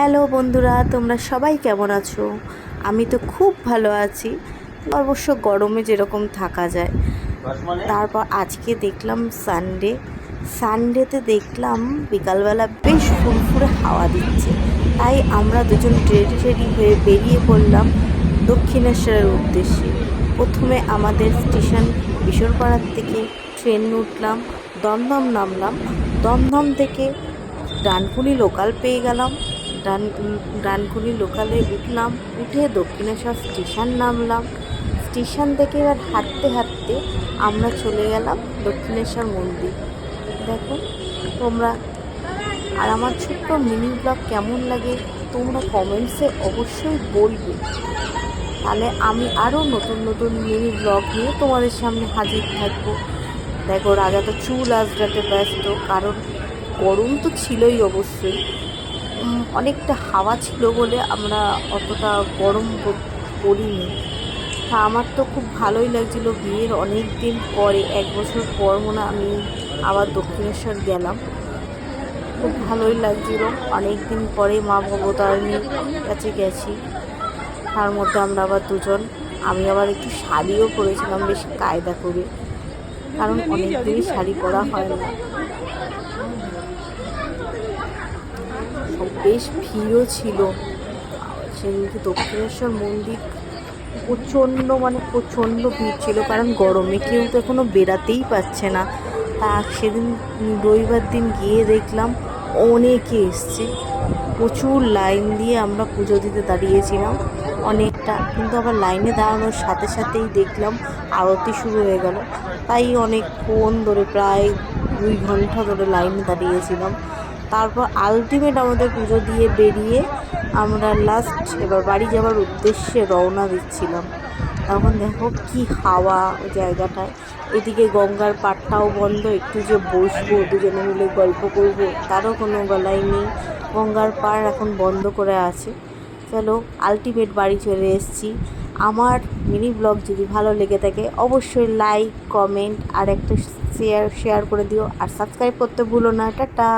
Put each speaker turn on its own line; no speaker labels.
Hello বন্ধুরা, তোমরা সবাই কেমন আছো? আমি তো খুব ভালো আছি। অবশ্য গরমে যেরকম থাকা যায়। তারপর আজকে দেখলাম সানডেতে দেখলাম বিকালবেলা বেশ ফুরফুরে হাওয়া দিচ্ছে। তাই আমরা দুজন রেডি হয়ে বেরিয়ে পড়লাম দক্ষিণেশ্বরের উদ্দেশ্যে। প্রথমে আমাদের স্টেশন বিশনপাড়ার থেকে ট্রেন উঠলাম, দমদম নামলাম। দমদম থেকে ডানকুনি লোকাল পেয়ে গেলাম। ডানকুনি লোকালে উঠলাম, উঠে দক্ষিণেশ্বর স্টেশন নামলাম। স্টেশন থেকে এবার হাঁটতে হাঁটতে আমরা চলে গেলাম দক্ষিণেশ্বর মন্দির। দেখো তোমরা, আর আমার ছোট্ট মিনি ব্লগ কেমন লাগে তোমরা কমেন্টসে অবশ্যই বলবে। তাহলে আমি আরও নতুন নতুন মিনি ব্লগ নিয়ে তোমাদের সামনে হাজির থাকবো। দেখো রাজা তো চুল আঁচড়াতে ব্যস্ত, কারণ গরম তো ছিলই অবশ্যই। অনেকটা হাওয়া ছিল বলে আমরা অতটা গরম করিনি। তা আমার তো খুব ভালোই লাগছিল। বিয়ের অনেক দিন পরে, 1 বছর পর মনে আমি আবার দক্ষিণেশ্বর গেলাম। খুব ভালোই লাগছিল। অনেক দিন পরে মা ভবতারিণীর কাছে গেছি। তার মধ্যে আমরা আবার দুজন, আমি আবার একটু শাড়িও পরেছিলাম বেশ কায়দা করে, কারণ অনেক দিনই শাড়ি পরা হয় না। বেশ ভিড়ও ছিল সেদিনকে। দক্ষিণেশ্বর মন্দির প্রচণ্ড ভিড় ছিল, কারণ গরমে কেউ তো এখনও বেরাতেই পারছে না। তা সেদিন রবিবার দিন গিয়ে দেখলাম অনেকে এসছে। প্রচুর লাইন দিয়ে আমরা পুজো দিতে দাঁড়িয়েছিলাম অনেকটা, কিন্তু আবার লাইনে দাঁড়ানোর সাথে সাথেই দেখলাম আরতি শুরু হয়ে গেল। তাই অনেকক্ষণ ধরে, প্রায় 2 ঘন্টা ধরে লাইনে দাঁড়িয়েছিলাম। তারপর আলটিমেট আমাদের পুজো দিয়ে বেরিয়ে আমরা এবার বাড়ি যাওয়ার উদ্দেশ্যে রওনা দিচ্ছিলাম। তখন দেখো কি হাওয়া ওই জায়গাটায়। এদিকে গঙ্গার পাড়টাও বন্ধ, একটু যে বসবো দুজনে মিলে গল্প করবো তারও কোনো গলায় নেই। গঙ্গার পাড় এখন বন্ধ করে আছে। চলো, আলটিমেট বাড়ি চলে এসেছি। আমার মিনি ব্লগ যদি ভালো লেগে থাকে অবশ্যই লাইক, কমেন্ট আর একটা শেয়ার করে দিও, আর সাবস্ক্রাইব করতে ভুলো না। টাটা।